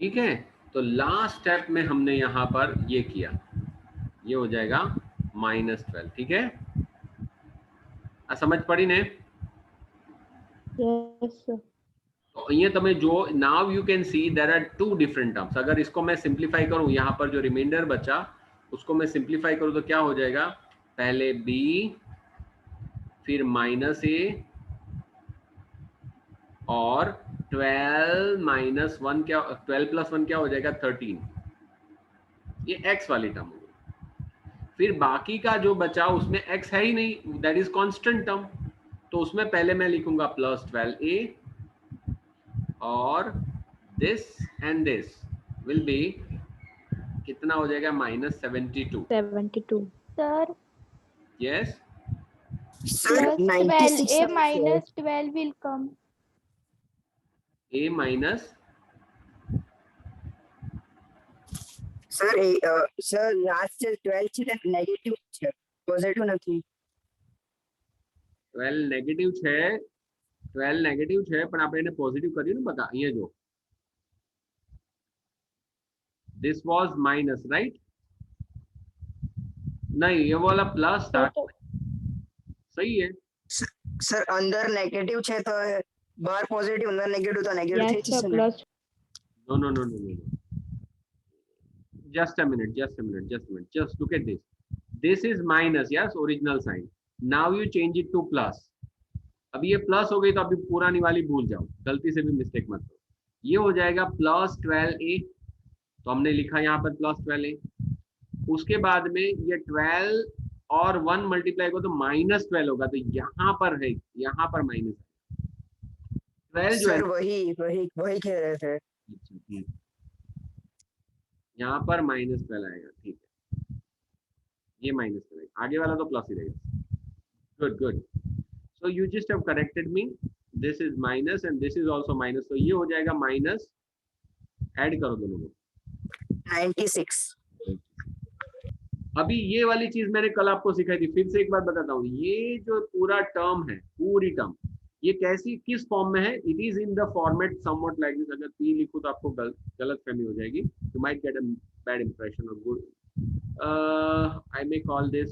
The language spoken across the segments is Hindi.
ठीक है, तो लास्ट स्टेप में हमने यहाँ पर ये किया, ये हो जाएगा -12। ठीक है, समझ पड़ी ने? Yes, sir. तो અહીંયા તમે જો, now you can see there are two different terms. अगर इसको मैं सिंप्लीफाई करूं, यहाँ पर जो रिमाइंडर बचा उसको मैं सिंप्लीफाई करूं तो क्या हो जाएगा, पहले b फिर -a और 12 - 1 क्या, 12 + 1 क्या हो जाएगा 13। ये x वाली टर्म हो गई। फिर बाकी का जो बचा उसमें x है ही नहीं, दैट इज कांस्टेंट टर्म, तो उसमें पहले मैं लिखूंगा +12a और this and this will be, कितना हो जाएगा, -72। 72. Sir, yes, Sir, plus 96 12, a number. minus 12 will come. a minus, Sir, sir, last 12 છે તે નેગેટિવ છે, પોઝિટિવ નથી. 12 નેગેટિવ છે, 12 નેગેટિવ છે, પણ આપણે એને પોઝિટિવ કર્યું ને બધા, અહીંયા જો this was minus, right? नहीं, ये वाला प्लस था, सही है। સર અંદર નેગેટિવ છે તો બહાર પોઝિટિવ, અંદર નેગેટિવ તો નેગેટિવ થઈ Yes, sir, જશે ને. plus No, no, no, no, no, no. Just a minute, just a minute, just a minute. Just look at this. This is minus, yes, original sign. Now you change it to plus. अभी ये प्लस हो गई तो अभी पुरानी वाली भूल जाओ, गलती से भी मिस्टेक मत करो। ये हो जाएगा +12a, तो हमने लिखा यहाँ पर +12a। उसके बाद में ये 12 और 1 मल्टीप्लाई को तो -12 होगा, तो यहाँ पर है, यहाँ पर माइनस 12 जो है, સર વહી વહી વહી કह रहे थे. अच्छा, ठीक, यहाँ पर -12 आएगा, ठीक है, ये -12 आएगा, आगे वाला तो प्लस ही रहेगा। Good good, so you just have corrected me, this is minus and this is also minus, तो ये हो जाएगा माइनस, ऐड करो दोनों को, 96. अभी ये वाली चीज मैंने कल आपको सिखाई थी, फिर से एक बार बताता हूँ, ये जो पूरा टर्म है, पूरी टर्म, ये कैसी, किस फॉर्म में है, it is in the format something like this. अगर p लिखूं तो आपको गलत फहमी हो जाएगी, you might get a bad impression और good, I may call this,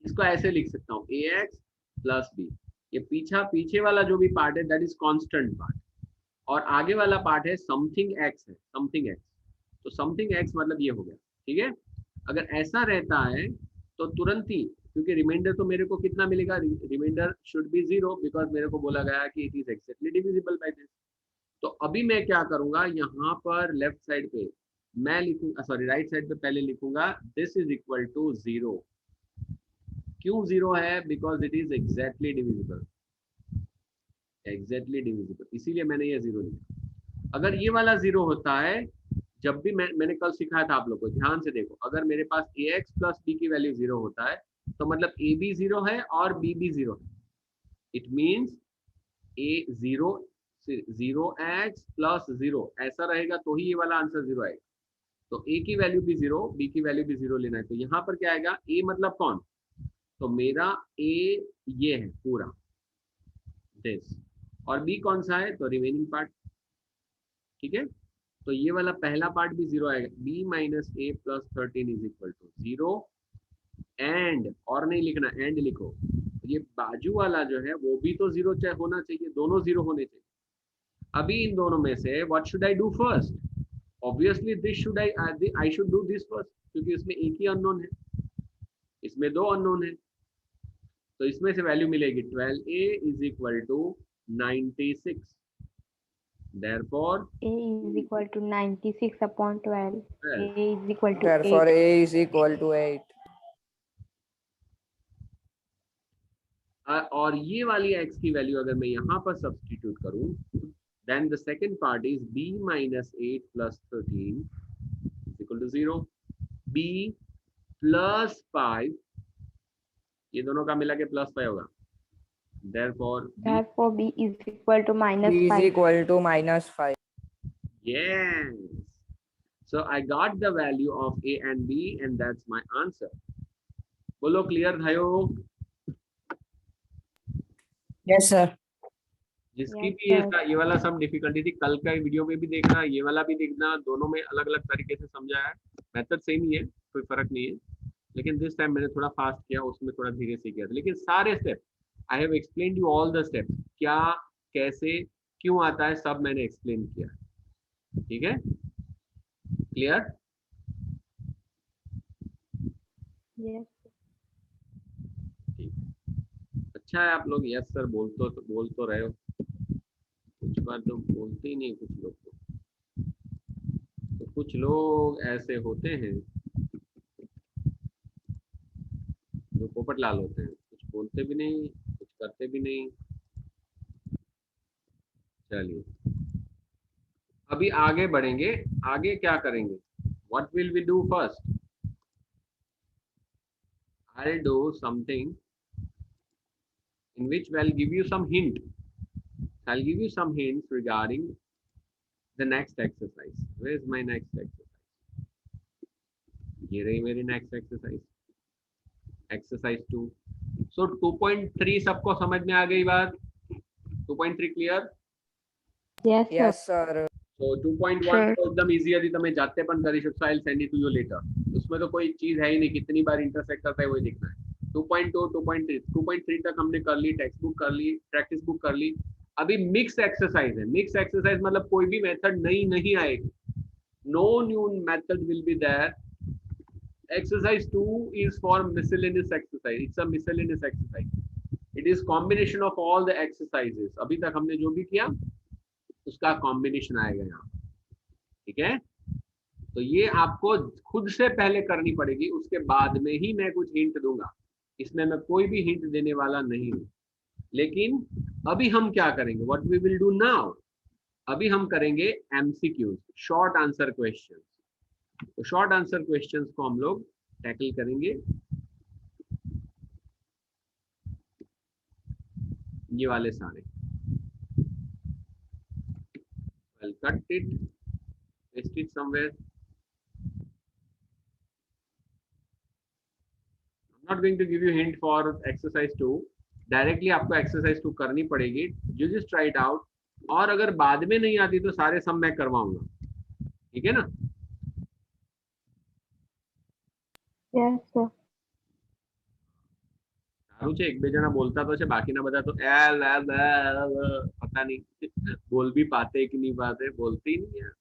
इसको ऐसे लिख सकता हूँ ax + b, ये पीछे वाला जो भी पार्ट है दैट इज कांस्टेंट पार्ट, और आगे वाला पार्ट है समथिंग x, है समथिंग x, तो समथिंग x मतलब ये हो गया। ठीक है, अगर ऐसा रहता है तो तुरंत ही, क्योंकि रिमाइंडर तो मेरे को कितना मिलेगा, रिमाइंडर शुड बी 0 बिकॉज मेरे को बोला गया कि it is exactly divisible by this. तो अभी मैं क्या करूंगा, यहाँ पर लेफ्ट साइड पे मैं लिखूंगा, सॉरी राइट साइड पे पहले लिखूंगा दिस इज इक्वल टू 0। क्यों 0 है, because it is exactly divisible, exactly divisible, इसीलिए मैंने ये 0 लिखा। अगर ये वाला 0 होता है, जब भी मैंने कल सिखाया था आप लोग को, ध्यान से देखो, अगर मेरे पास ax + b की वैल्यू 0 होता है तो मतलब a भी 0 है और b भी 0 है, इट मींस a 0 0x + 0 ऐसा रहेगा तो ही ये वाला आंसर 0 आएगा। तो a की वैल्यू भी 0, b की वैल्यू भी 0 लेना है, तो यहाँ पर क्या आएगा, a मतलब कौन, तो मेरा a ये है पूरा दिस, और b कौन सा है, तो रिमेनिंग पार्ट। ठीक है, तो ये वाला पहला पार्ट भी 0 आएगा, b - a + 13 = 0, एंड, और नहीं लिखना, एंड लिखो, ये बाजू वाला जो है वो भी तो 0 होना चाहिए, दोनों 0 होने चाहिए। अभी इन दोनों में से what should I do first, obviously this should I should do this first, क्योंकि इसमें एक ही अननोन है, इसमें 2 अननोन है, तो इसमें से वैल्यू मिलेगी 12a = 96, therefore a is equal to 96 upon 12. A is equal to Therefore, 8. A is equal to 8. और ये वाली x की वैल्यू अगर मैं यहाँ पर सब्स्टिट्यूट करूं, then the second part is b - 8 + 13 = 0, b + 5, ये दोनों का मिला के +5 होगा, therefore B is equal to B is -5. equal to -5. yes, so I got the value of a and b and that's my answer। बोलो क्लियर भाइयों? Yes, sir. जिसकी Yes, भी ये sir. ये वाला सब डिफिकल्टी थी, कल का वीडियो में भी देखना, ये वाला भी देखना, दोनों में अलग अलग तरीके से समझाया है। मेथड सेम ही है, कोई फर्क नहीं है, लेकिन दिस टाइम मैंने थोड़ा फास्ट किया, उसमें थोड़ा धीरे से किया था, लेकिन सारे step I have explain you all the step, क्या कैसे क्यों आता है सब मैंने एक्सप्लेन किया। ठीक है, क्लियर? Yes. ठीक, अच्छा है आप लोग यस सर बोल तो रहे हो, कुछ बार तो बोलते ही नहीं कुछ लोग, तो कुछ लोग ऐसे होते हैं जो पोपट लाल होते हैं, कुछ बोलते भी नहीं कुछ करते भी नहीं। चलिए अभी आगे बढ़ेंगे, आगे क्या करेंगे, what will we do first, I'll do something in which I'll give you some hint, I'll give you some hints regarding the next exercise. Where is my next exercise? ये रही मेरी next exercise, exercise 2. So 2.3 सबको समझ में आ गई बात? 2.3 clear? Yes, sir. Yes, sir. So 2.1 Sure. तो एकदम easy है, તમે જાતે પણ કરી શકશો, I'll send it to you later. उसमें तो कोई चीज है ही नहीं, कितनी बार इंटरसेक्ट करता है वही देखना है। 2.2 2.3 तक हमने कर ली, टेक्स्ट बुक कर ली, प्रैक्टिस बुक कर ली। अभी मिक्स एक्सरसाइज है, मिक्स एक्सरसाइज मतलब कोई भी मेथड नई नहीं आएगी, no new method will be there. Exercise 2 is for miscellaneous exercise, it's a miscellaneous exercise, it is combination of all the exercises, अभी तक हमने जो भी किया उसका कॉम्बिनेशन आएगा यहाँ, ठीक है? तो ये आपको खुद से पहले करनी पड़ेगी, उसके बाद में ही मैं कुछ हिंट दूंगा, इसमें मैं कोई भी हिंट देने वाला नहीं हूं। लेकिन अभी हम क्या करेंगे, what we will do now, अभी हम करेंगे एमसीक्यूज, शॉर्ट आंसर क्वेश्चंस। तो शॉर्ट आंसर क्वेश्चंस को हम लोग टैकल करेंगे, ये वाले सारे। I'll cut it, paste it somewhere. I'm not going to give you hint for exercise 2. Directly आपको एक्सरसाइज 2 करनी पड़ेगी, you just try it out, और अगर बाद में नहीं आती तो सारे सम मैं करवाऊंगा, ठीक है ना? Yes, sir. સારું છે, એક બે જણા બોલતા તો છે, બાકીના બધા તો એલ એલ એલ, પતા નહીં બોલ भी पाते कि नहीं पाते, बोलते ही नहीं है।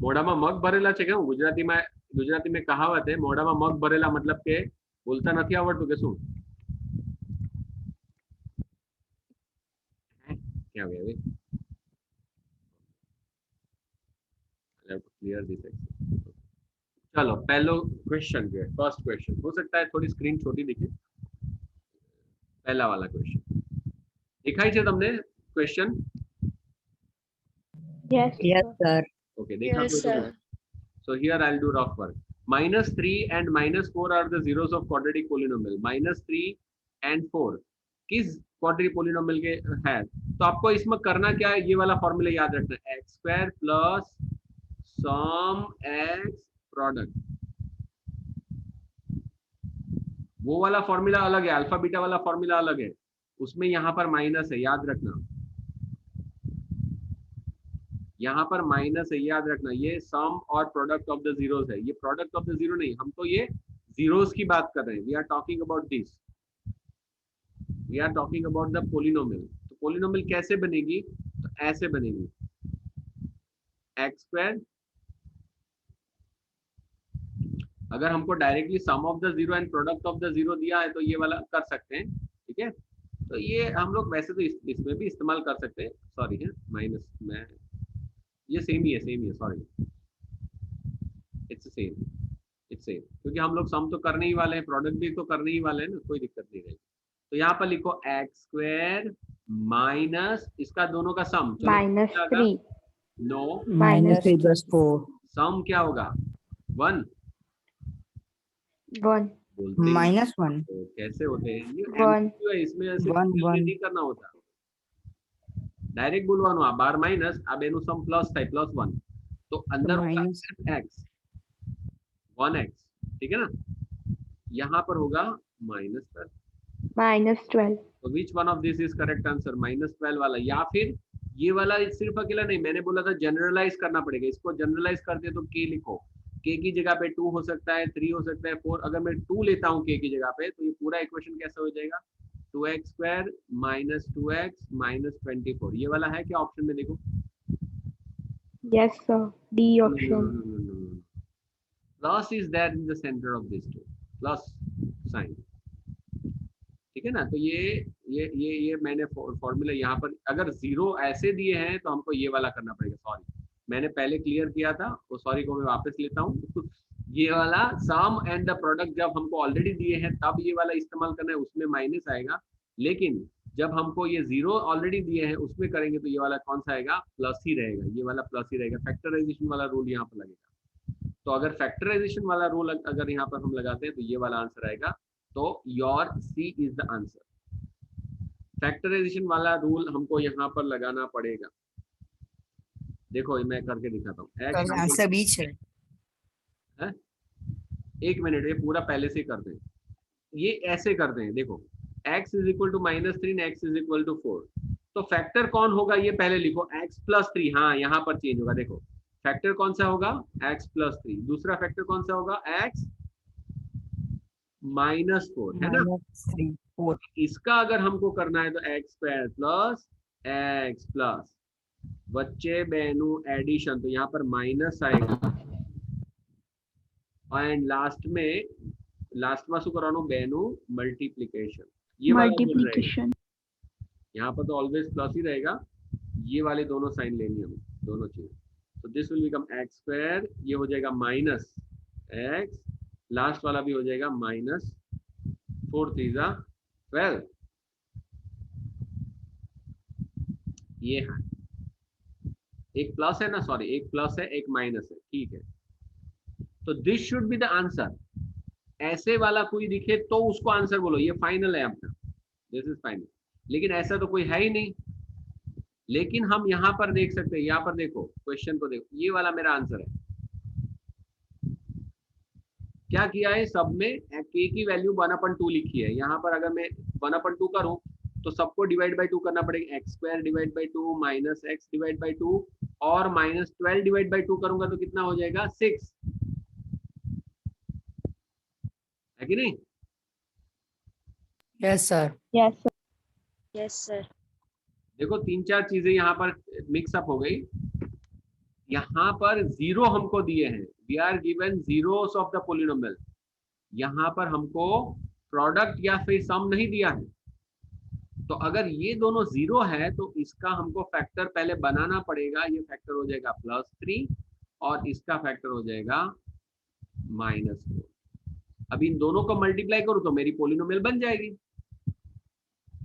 મોઢામાં મગ ભરેલા છે કે હું, ગુજરાતીમાં કહાવત है, મોઢામાં મગ ભરેલા मतलब કે બોલતા નથી આવડતું કે શું? क्या हो गया? Clear this exercise. चलो पहलो क्वेश्चन जो है, फर्स्ट क्वेश्चन, हो सकता है थोड़ी स्क्रीन छोटी दिखे, पहला वाला क्वेश्चन दिखाई છે તમને question? Yes, Yes, sir. sir. Okay, देखा कोई तो? So here I'll do rough work. -3 and -4 are the zeros of quadratic polynomial. -3 and 4 किस क्वाड्रेटिक पोलिनोमियल के है? तो आपको इसमें करना क्या है, ये वाला फॉर्मूला याद रखना है, x² प्लस सम x प्रोडक्ट। वो वाला फॉर्मूला अलग है, अल्फा बीटा वाला फॉर्मूला अलग है, उसमें यहाँ पर माइनस है, याद रखना, यहाँ पर माइनस है, याद रखना। ये सम और प्रोडक्ट ऑफ द जीरोस है, ये प्रोडक्ट ऑफ द जीरो नहीं, हम तो ये जीरोस की बात कर रहे हैं, we are talking about this, we are talking about the polynomial. तो पोलिनोमियल कैसे बनेगी, तो ऐसे बनेगी, x², अगर हमको directly sum of the zero and product of the zero दिया है तो ये वाला कर सकते हैं, ठीक है? तो ये हम लोग वैसे तो इसमें भी इस्तेमाल कर सकते हैं, सॉरी है माइनस में, ये सेम ही है, सॉरी, इट्स सेम, क्योंकि हम लोग सम तो करने ही वाले हैं, प्रोडक्ट भी तो करने ही वाले हैं ना, कोई दिक्कत नहीं रहेगी। तो यहाँ पर लिखो x² माइनस इसका दोनों का सम, -3. No, -3 plus 4. सम क्या होगा, 1 1. बोलते ही -1. तो कैसे होते हैं ये, 1. MCQ है, इसमें ऐसे One, one. नहीं करना होता, डायरेक्ट બોલવાનું, આ 12 માઈનસ આ બેનું સમ પ્લસ થાય, +1, तो अंदर होगा minus. x 1x, ठीक है ना? यहाँ पर होगा -12, -12. तो which one of this is correct answer? -12 वाला, या फिर ये वाला सिर्फ अकेला नहीं, मैंने बोला था जनरलाइज करना पड़ेगा। इसको जनरलाइज करते तो k लिखो, k की जगह पे 2 हो सकता है, 3 हो सकता है, 4। अगर मैं 2 लेता हूँ k की जगह पे तो ये पूरा इक्वेशन कैसा हो जाएगा? 2x² - 2x - 24। ये वाला है क्या ऑप्शन में? देखो Yes, sir. D option. plus is there in the center of this two, plus sign, ठीक है ना? तो ये मैंने फॉर्मूला यहाँ पर, अगर जीरो ऐसे दिए हैं तो हमको ये वाला करना पड़ेगा। सॉरी, मैंने पहले क्लियर किया था, वो सॉरी को मैं वापस लेता हूँ। ये वाला सम एंड द प्रोडक्ट जब हमको ऑलरेडी दिए हैं तब ये वाला इस्तेमाल करना है, उसमें माइनस आएगा। लेकिन जब हमको ये जीरो ऑलरेडी दिए हैं उसमें करेंगे तो ये वाला कौन सा आएगा? प्लस ही रहेगा, ये वाला प्लस ही रहेगा। फैक्टराइजेशन वाला रूल यहाँ पर लगेगा। तो अगर फैक्टराइजेशन वाला रूल अगर यहाँ पर हम लगाते हैं तो ये वाला आंसर आएगा। तो your C is the answer. Factorisation वाला रूल हमको यहाँ पर लगाना पड़ेगा। देखो मैं करके दिखाता हूँ। आंसर बीच है। एक मिनट, ये पूरा पहले से कर दें। ये ऐसे करते हैं, देखो x is equal to -3 x is equal to 4। तो फैक्टर कौन होगा ये पहले लिखो, x + 3। हाँ, यहाँ पर चेंज होगा। देखो फैक्टर कौन सा होगा? x + 3। दूसरा फैक्टर कौन सा होगा? x -4, है ना? -3 इसका अगर हमको करना है तो x² + x+ बच्चे बहनों एडिशन, तो यहाँ पर माइनस आएगा। एंड लास्ट में શું કરવાનું બહેનું? मल्टीप्लिकेशन। ये मल्टीप्लिकेशन यहाँ पर तो ऑलवेज प्लस ही रहेगा। ये वाले दोनों साइन लेनी है हमें, दोनों चीजें। तो दिस विल बिकम x², ये हो जाएगा -x, लास्ट वाला भी हो जाएगा -4 3 12। ये है, एक प्लस है ना, सॉरी एक प्लस है एक माइनस है, ठीक है। तो this should be the answer. ऐसे वाला कोई दिखे तो उसको आंसर बोलो, ये फाइनल है अपना, दिस इज फाइनल। लेकिन ऐसा तो कोई है ही नहीं। लेकिन हम यहाँ पर देख सकते हैं, यहाँ पर देखो क्वेश्चन को देखो, ये वाला मेरा आंसर है। क्या किया है सब में? k की वैल्यू 1/2 लिखी है। यहाँ पर अगर मैं 1/2 करूं तो सबको डिवाइड बाय 2 करना पड़ेगा। x² divide by 2 -x divide by 2 और -12 डिवाइड बाय 2 करूंगा तो कितना हो जाएगा? 6, है कि नहीं? Yes sir. Yes, sir. Yes sir. देखो 3-4 चीजें यहाँ पर मिक्सअप हो गई। यहाँ पर जीरो हमको दिए हैं, we are given zeros of the polynomial. यहाँ पर हमको प्रोडक्ट या फिर सम नहीं दिया है। तो अगर ये दोनों जीरो है तो इसका हमको फैक्टर पहले बनाना पड़ेगा। ये फैक्टर हो जाएगा +3 और इसका फैक्टर हो जाएगा -4। अब इन दोनों को मल्टीप्लाई करूं तो मेरी पोलिनोमियल बन जाएगी।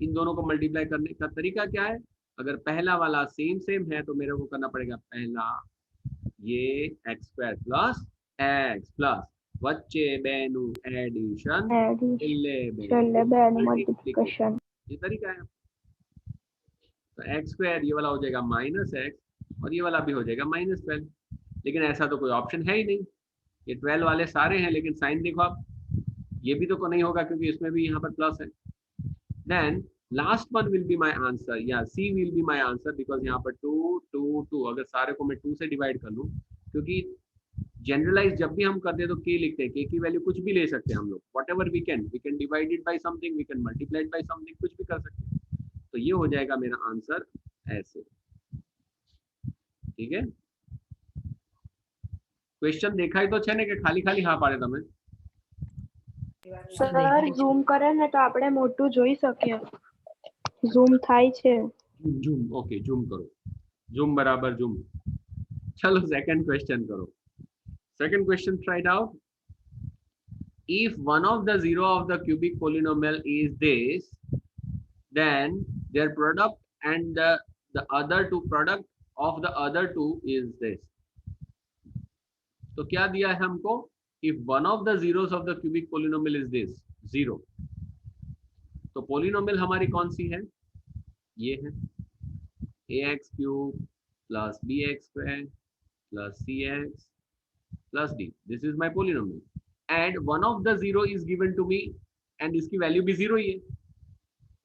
इन दोनों को मल्टीप्लाई करने का तरीका क्या है? अगर पहला वाला सेम है तो मेरे को करना पड़ेगा पहला ये x² + x+ बच्चे बहनों एडिशन, Multiplication. ये तरीका है। तो x² ये वाला हो जाएगा -x और ये वाला भी हो जाएगा -12। लेकिन ऐसा तो कोई ऑप्शन है ही नहीं। ये 12 वाले सारे हैं, लेकिन साइन देखो आप, ये भी तो नहीं होगा क्योंकि इसमें भी यहाँ पर प्लस है। Then last one will be my answer, या C will be my answer, because यहाँ पर 2 2 2, अगर सारे को मैं 2 से डिवाइड कर लूँ, क्योंकि जनरलाइज जब भी हम करते हैं तो k लिखते हैं। k की वैल्यू कुछ भी ले सकते हैं हम लोग, whatever we can divide it by something, we can multiply it by something, कुछ भी कर सकते हैं। तो ये हो जाएगा मेरा आंसर ऐसे, ठीक है। क्वेश्चन देखा ही तो છે ને કે ખાલી ખાલી હા પાડે તમે? સર ઝૂમ કરે ને તો આપણે મોટું જોઈ શકીએ. ઝૂમ થાય છે. ઝૂમ, ઓકે ઝૂમ करो, ઝૂમ बराबर ઝૂમ। चलो सेकंड क्वेश्चन करो। Second question try it out. If one of the zero of the cubic polynomial is this, then their product and the other two product of the other two is this. तो क्या दिया है हमको? If one of the zeros of the cubic polynomial is this, 0, तो polynomial हमारी कौन सी है? ये है ax³ + bx² + cx + d. This is my polynomial and one of the zero is given to me and इसकी वैल्यू भी 0 ही है।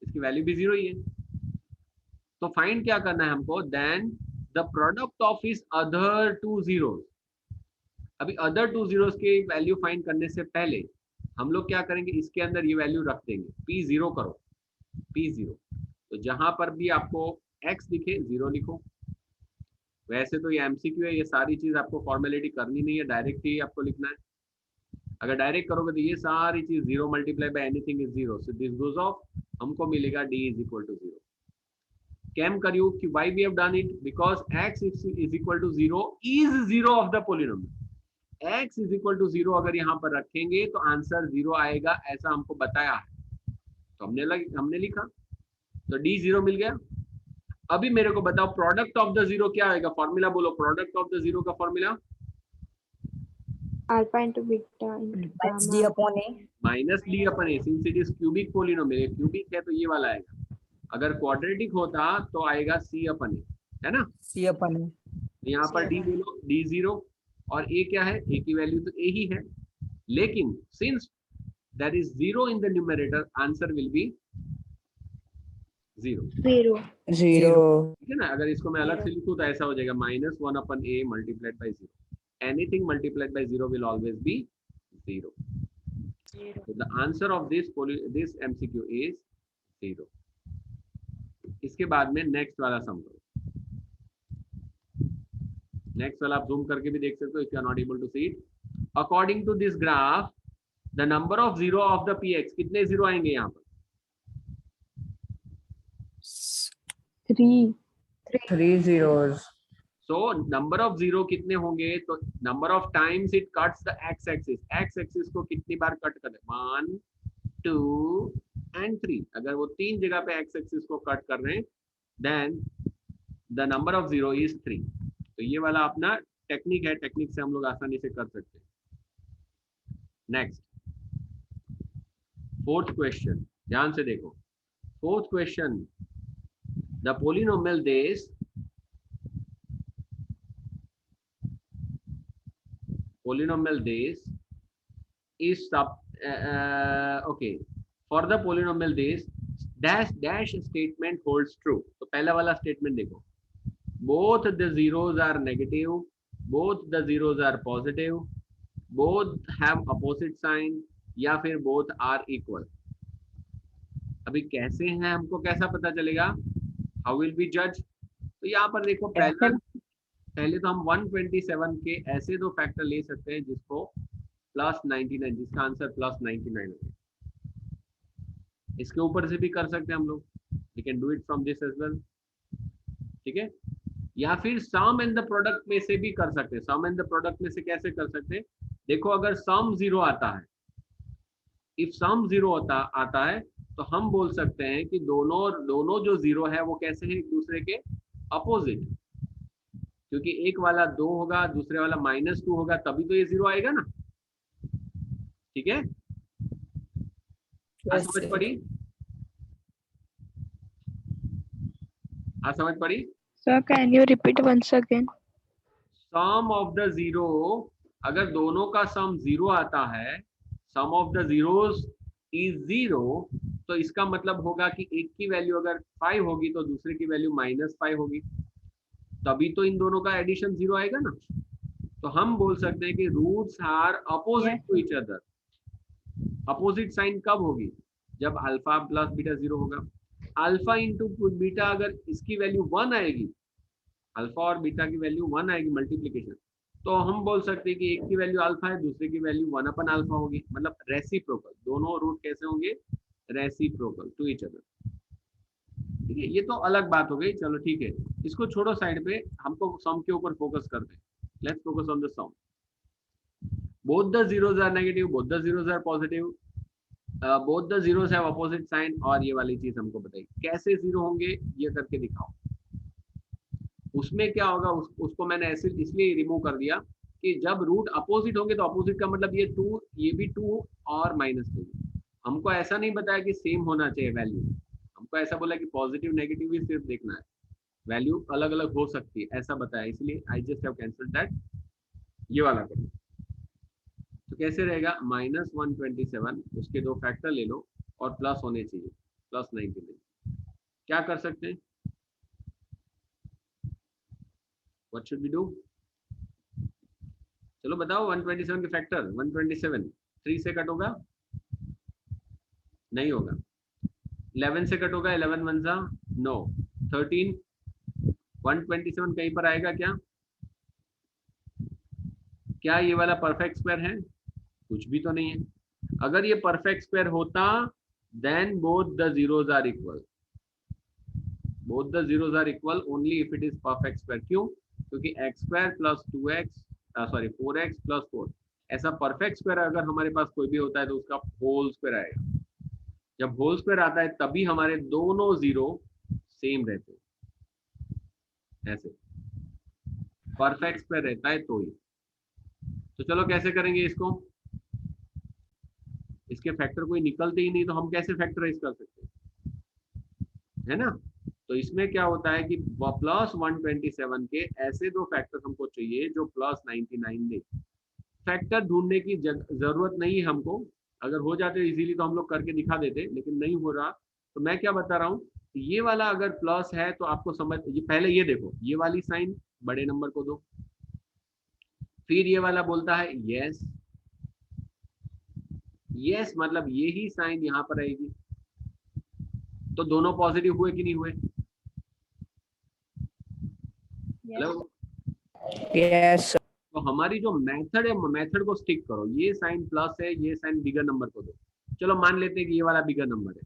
इसकी वैल्यू भी 0 ही है। तो फाइंड क्या करना है हमको, देन द प्रोडक्ट ऑफ इस अदर टू जीरोस। अभी अदर टू जीरोस की वैल्यू फाइंड करने से पहले हम लोग क्या करेंगे, इसके अंदर ये वैल्यू रख देंगे, P0 करो, P0। तो जहां पर भी आपको x दिखे 0 लिखो। वैसे तो ये एमसीक्यू है, ये सारी चीज आपको फॉर्मेलिटी करनी नहीं है, डायरेक्ट ही आपको लिखना है। अगर डायरेक्ट करोगे तो ये सारी चीज 0 multiply by anything is 0, so this goes off, हमको मिलेगा d इज इक्वल टू 0। कैम करियो कि why we have done it, because x is equal to 0 is 0 of the polynomial. x is equal to 0 अगर यहाँ पर रखेंगे तो आंसर 0 आएगा, ऐसा हमको बताया है, तो हमने लिखा, तो d 0 मिल गया। अभी मेरे को बताओ प्रोडक्ट ऑफ द 0 क्या आएगा, फॉर्मूला बोलो, प्रोडक्ट ऑफ द 0 का formula alpha into beta into Minus d gamma upon a. Minus D upon A, since it is cubic polynomial, cubic है तो ये वाला आएगा। अगर क्वाड्रेटिक होता तो आएगा c अपन ए, है ना। C upon A. यहाँ पर d बोलो, d 0, और a क्या है, a की वैल्यू तो a ही है, लेकिन since there is 0 in the numerator, answer will be 0। 0 0. ठीक है ना। अगर इसको मैं अलग से लिखूं तो ऐसा हो जाएगा -1 अपन a multiplied by 0। Anything multiplied by 0 will always be 0। So the answer of this MCQ is 0। इसके बाद में नेक्स्ट वाला सम करो। नेक्स्ट वाला आप जूम करके भी देख सकते हो, if you are not able to see it। According to this graph, the number of 0 of the px, कितने 0 आएंगे यहाँ पर, 3 3 zeros. so number of 0 कितने होंगे, तो number of times it cuts the x axis, x axis को कितनी बार कट कर, 1 2 and 3। अगर वो 3 जगह पे x axis को कट कर रहे हैं, then the number of 0 is 3। तो ये वाला अपना टेक्निक है, टेक्निक से हम लोग आसानी से कर सकते हैं। नेक्स्ट फोर्थ क्वेश्चन, ध्यान से देखो। फोर्थ क्वेश्चन, द पोलिनोमियल देस is okay, for the polynomial days dash statement holds true। तो पहला वाला स्टेटमेंट देखो, both the zeros are negative, both the zeros are positive, both have opposite sign, या फिर both are equal। अभी कैसे हैं हमको कैसा पता चलेगा, how will we judge। तो यहाँ पर देखो, पहले तो हम 127 के ऐसे दो फैक्टर ले सकते हैं जिसको +99, जिसका आंसर +99 है। इसके ऊपर से भी कर सकते हैं हम लोग, we can do it from this as well, ठीक है। या फिर सम एंड द प्रोडक्ट में से भी कर सकते हैं। सम एंड द प्रोडक्ट में से कैसे कर सकते हैं, देखो अगर सम 0 आता है, इफ सम 0 आता है तो हम बोल सकते हैं कि दोनों जो 0 है वो कैसे हैं, एक दूसरे के अपोजिट, क्योंकि एक वाला 2 होगा, दूसरे वाला -2 होगा, तभी तो ये 0 आएगा ना, ठीक है। समझ पड़ी, समझ पड़ी। Sir, can you repeat once again? Sum of the 0, अगर दोनों का सम 0 आता है, sum of the zeros is 0, तो इसका मतलब होगा कि एक की वैल्यू अगर 5 होगी तो दूसरे की वैल्यू -5 होगी, तभी तो इन दोनों का एडिशन 0 आएगा ना। तो हम बोल सकते हैं कि roots are opposite to each other. Opposite sign कब होगी, जब अल्फा प्लस बीटा 0 होगा। अल्फा इंटू बीटा, अगर इसकी वैल्यू 1 आएगी, अल्फा और बीटा की वैल्यू 1 आएगी मल्टीप्लीकेशन, तो हम बोल सकते हैं कि एक की वैल्यू अल्फा है, दूसरे की वैल्यू 1/अल्फा होगी, मतलब रेसिप्रोकल। दोनों रूट कैसे होंगे, रेसिप्रोकल टू ईच अदर, ठीक है। ये तो अलग बात हो गई, चलो ठीक है, इसको छोड़ो साइड पे, हमको सम के ऊपर फोकस करते हैं। Let's focus on the sum. Both the zeros are negative, both the zeros are positive, both the zeros have opposite sign, और ये वाली चीज हमको बताइए कैसे 0 होंगे, ये करके दिखाओ। उसमें क्या होगा, उसको मैंने ऐसे इसलिए रिमूव कर दिया कि जब रूट अपोजिट होंगे तो अपोजिट का मतलब ये 2, ये भी 2 और -2। हमको ऐसा नहीं बताया कि सेम होना चाहिए वैल्यू, हमको ऐसा बोला कि पॉजिटिव नेगेटिव ही सिर्फ देखना है, वैल्यू अलग अलग हो सकती है, ऐसा बताया, इसलिए I just have cancelled that. ये वाला करिए, तो कैसे रहेगा, -127, उसके 2 फैक्टर ले लो और प्लस होने चाहिए, +99। क्या कर सकते हैं? What should we do? चलो बताओ 127 के फैक्टर। 127 3 से कट होगा? नहीं होगा। 11 से कट होगा? 11 वन सा नो। 13 127 कहीं पर आएगा क्या? क्या ये वाला परफेक्ट स्क्वायर है? कुछ भी तो नहीं है। अगर ये परफेक्ट स्क्वायर होता then both the zeros are equal. Both the zeros are equal only if it is perfect square. क्यों? क्योंकि x square plus 2x 4x plus 4 ऐसा परफेक्ट स्क्वायर अगर हमारे पास कोई भी होता है तो उसका होल स्क्वायर आएगा। जब होल स्क्वायर आता है तभी हमारे दोनों जीरो सेम रहते हैं। ऐसे परफेक्ट स्क्वायर रहता है तो ही। तो चलो कैसे करेंगे इसको? इसके फैक्टर कोई निकलते ही नहीं तो हम कैसे फैक्टराइज कर सकते हैं, है ना? तो इसमें क्या होता है कि प्लस 127 के ऐसे दो फैक्टर हमको चाहिए जो प्लस 99 दे। फैक्टर ढूंढने की जरूरत नहीं है हमको। अगर हो जाते इजीली तो हम लोग करके दिखा देते, लेकिन नहीं हो रहा। तो मैं क्या बता रहा हूँ, ये वाला अगर प्लस है तो आपको समझ, ये पहले ये देखो, ये वाली साइन बड़े नंबर को दो, फिर ये वाला बोलता है यस। यस मतलब ये ही साइन यहाँ पर आएगी। तो दोनों पॉजिटिव हुए कि नहीं हुए? हेलो? Yes. तो हमारी जो मेथड है, मेथड को स्टिक करो। ये साइन प्लस है, ये साइन बिगर नंबर को दो। चलो मान लेते हैं कि ये वाला बिगर नंबर है,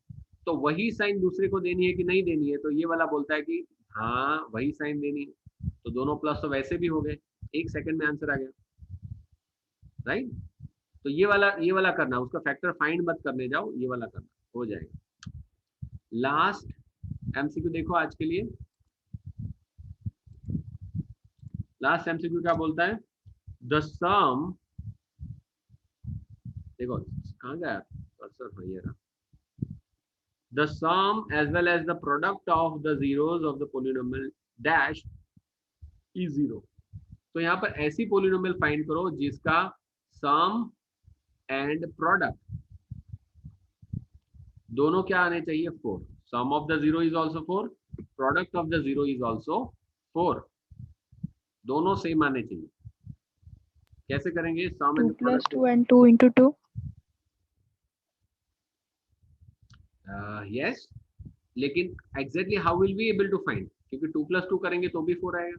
तो वही साइन दूसरे को देनी है कि नहीं देनी है? तो ये वाला बोलता है कि हाँ वही साइन देनी है। तो दोनों प्लस तो वैसे भी हो गए, 1 सेकंड में आंसर आ गया, राइट? तो ये वाला करना, उसका फैक्टर फाइंड मत करने जाओ, ये वाला करना, हो जाएगा। लास्ट एमसीक्यू देखो आज के लिए। लास्ट एमसीक्यू क्या बोलता है? द सम, देखो कहाँ गया कर्सर, ये रहा। The sum as well as the product of the zeros of the polynomial dash is 0। तो यहाँ पर ऐसी पोलिनोमियल फाइंड करो जिसका सम एंड प्रोडक्ट दोनों क्या आने चाहिए? 4। Sum of the zero is also 4, product of the zero is also 4, दोनों सेम आने चाहिए। कैसे करेंगे? Sum 2 and plus product. 2 and 2 into 2. Yes, लेकिन exactly how will be able to find? क्योंकि 2 + 2 करेंगे तो भी 4 आएगा,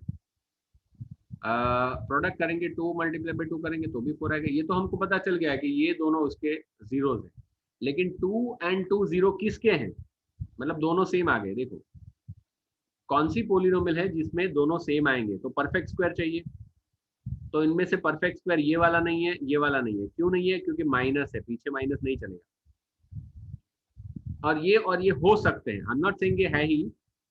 प्रोडक्ट करेंगे 2 × 2 करेंगे तो भी 4 आएगा। ये तो हमको पता चल गया है कि ये दोनों उसके जीरोज हैं, लेकिन 2 and 2 0 किसके हैं? मतलब दोनों सेम आ गए। देखो कौन सी पोलिनोमियल है जिसमें दोनों सेम आएंगे? तो परफेक्ट स्क्वायर चाहिए। तो इनमें से परफेक्ट स्क्वायर ये वाला नहीं है, ये वाला नहीं है। क्यों नहीं है? क्योंकि माइनस है, पीछे माइनस नहीं चलेगा। और ये हो सकते हैं, आई एम नॉट सेइंग है ही,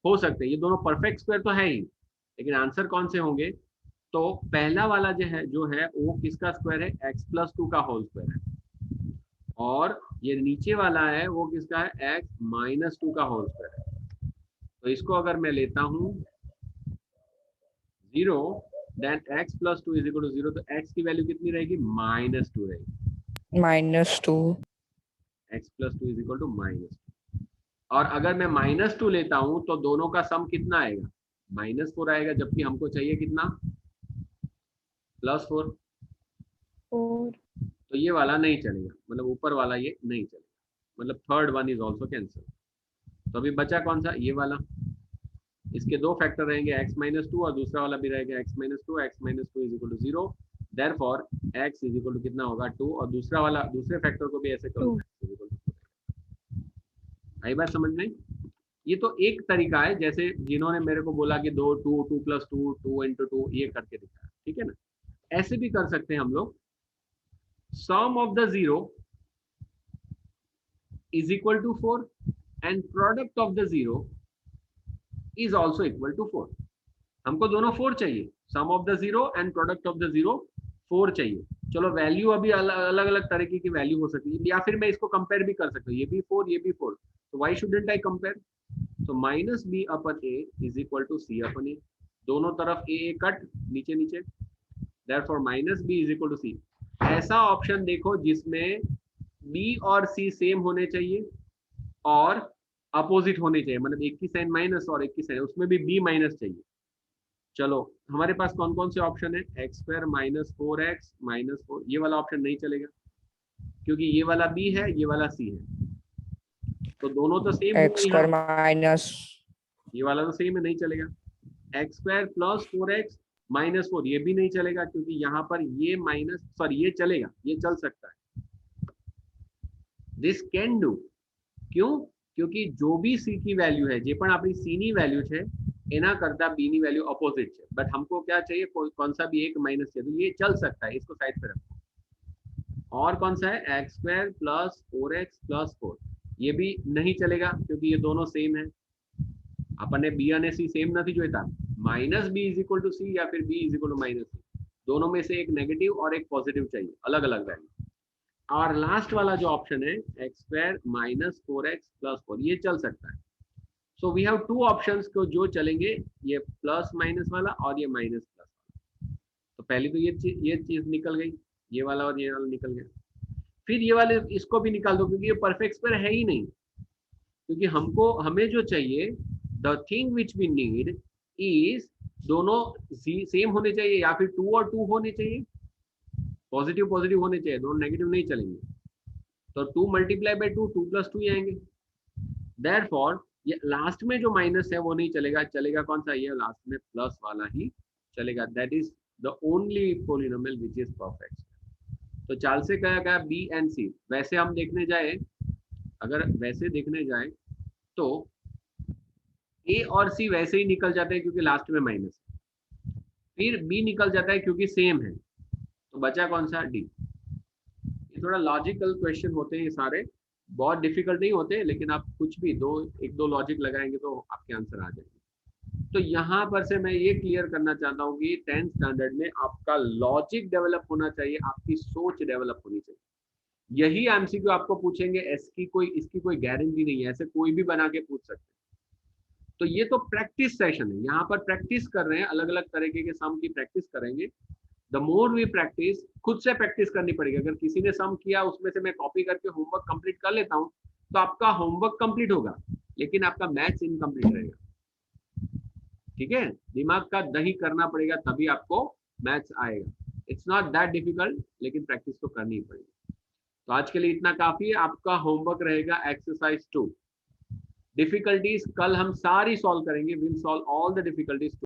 हो सकते हैं। ये दोनों परफेक्ट स्क्वायर तो है ही, लेकिन आंसर कौन से होंगे? तो पहला वाला जो है वो किसका स्क्वायर है? x + 2 का होल स्क्वायर है। और ये नीचे वाला है वो किसका है? x - 2 का होल स्क्वायर है। तो इसको अगर मैं लेता हूँ 0, देन x + 2 = 0, तो x की वैल्यू कितनी रहेगी? -2 रहेगी। -2. x + 2 = -2। और अगर मैं -2 लेता हूं तो दोनों का सम कितना आएगा? -4 आएगा, जबकि हमको चाहिए कितना? +4। 4. तो ये वाला नहीं चलेगा, मतलब ऊपर वाला ये नहीं चलेगा, मतलब third one is also cancel. तो अभी बचा कौन सा? ये वाला। इसके दो फैक्टर रहेंगे, x - 2, और दूसरा वाला भी रहेगा x - 2। x - 2 = 0, देयरफॉर x = कितना होगा? 2। और दूसरा वाला, दूसरे फैक्टर को भी ऐसे करो, आई बात समझ में? ये तो एक तरीका है, जैसे जिन्होंने मेरे को बोला कि 2 + 2 2 × 2 ये करके दिखाया, ठीक है ना? ऐसे भी कर सकते हैं हम लोग। Sum of the zero is equal to 4 and product of the zero is also equal to 4। हमको दोनों 4 चाहिए, sum of the zero and product of the zero 4 चाहिए। चलो वैल्यू अभी अलग अलग तरीके की वैल्यू हो सकती है, या फिर मैं इसको कंपेयर भी कर सकता हूँ, ये भी 4 ये भी 4। तो व्हाई शुडंट आई कंपेयर? तो -b/a is equal to c/a। दोनों तरफ a कट, नीचे नीचे, therefore -b is equal to c। ऐसा ऑप्शन देखो जिसमें b और c सेम होने चाहिए और अपोजिट होने चाहिए, मतलब एक की साइन माइनस और एक की साइन, उसमें भी बी माइनस चाहिए। चलो हमारे पास कौन कौन से ऑप्शन है, x square minus 4x minus 4, ये वाला ऑप्शन नहीं चलेगा क्योंकि ये वाला बी है ये वाला सी है, तो दोनों तो सेम x होंगे square यहाँ, minus ये वाला तो सेम है, नहीं चलेगा। X square plus 4x minus 4, ये भी नहीं चलेगा क्योंकि यहाँ पर ये माइनस, सॉरी ये चलेगा, ये चल सकता है, दिस कैन डू। क्यों? क्योंकि जो भी सी की वैल्यू है, જે પણ આપણી c ની વેલ્યू છે એના કરતા b ની વેલ્यू ऑपोजिट है, बट हमको क्या चाहिए, कौन सा भी एक माइनस चाहिए, तो ये चल सकता है, इसको साइड पे रखो। और कौन सा है, x square plus 4x plus 4, ये भी नहीं चलेगा क्योंकि ये दोनों सेम है, આપણને b અને c सेम નથી જોઈતા, minus B is equal to C या फिर b is equal to minus C, दोनों में से एक नेगेटिव और एक पॉजिटिव चाहिए, अलग अलग वैल्यू। और लास्ट वाला जो ऑप्शन है x square minus 4x plus 4, ये चल सकता है। So we have two options को जो चलेंगे, ये प्लस माइनस वाला और ये माइनस प्लस वाला। तो पहले तो ये चीज निकल गई, ये वाला और ये वाला निकल गया। फिर ये वाले इसको भी निकाल दो क्योंकि ये परफेक्ट स्क्वायर है ही नहीं, क्योंकि हमें जो चाहिए, the thing which we need is दोनों सेम होने चाहिए या फिर 2 और 2 होने चाहिए, पॉजिटिव पॉजिटिव होने चाहिए, दोनों नेगेटिव नहीं चलेंगे। तो 2 मल्टीप्लाई बाई 2, 2 प्लस 2 आएंगे। देयरफॉर ये लास्ट में जो माइनस है वो नहीं चलेगा, चलेगा कौन सा, ये लास्ट में प्लस वाला ही चलेगा, that is the only polynomial which is perfect. तो चाल से क्या गया बी एंड सी, वैसे हम देखने जाए, अगर वैसे देखने जाए तो ए और सी वैसे ही निकल जाते हैं क्योंकि लास्ट में माइनस है, फिर बी निकल जाता है क्योंकि सेम है, तो बचा कौन सा, डी। ये थोड़ा लॉजिकल क्वेश्चन होते हैं ये सारे, बहुत डिफिकल्ट नहीं होते, लेकिन आप कुछ भी एक दो लॉजिक लगाएंगे तो आपके आंसर आ जाएंगे। तो यहाँ पर से मैं ये क्लियर करना चाहता हूँ कि 10th स्टैंडर्ड में आपका लॉजिक डेवलप होना चाहिए, आपकी सोच डेवलप होनी चाहिए। यही एमसीक्यू आपको पूछेंगे, इसकी कोई गारंटी नहीं है, ऐसे कोई भी बना के पूछ सकते हैं। तो ये तो प्रैक्टिस सेशन है, यहाँ पर प्रैक्टिस कर रहे हैं, अलग अलग तरीके के सम की प्रैक्टिस करेंगे। द मोर वी प्रैक्टिस, खुद से प्रैक्टिस करनी पड़ेगी। अगर किसी ने सम किया उसमें से मैं कॉपी करके होमवर्क कंप्लीट कर लेता हूँ तो आपका होमवर्क कंप्लीट होगा, लेकिन आपका मैथ्स इनकम्प्लीट रहेगा। ठीक है, दिमाग का दही करना पड़ेगा तभी आपको मैथ्स आएगा। इट्स नॉट दैट डिफिकल्ट, लेकिन प्रैक्टिस तो करनी पड़ेगी। तो आज के लिए इतना काफी है। आपका होमवर्क रहेगा एक्सरसाइज 2, डिफिकल्टीज कल हम सारी सॉल्व करेंगे, will solve all the difficulties.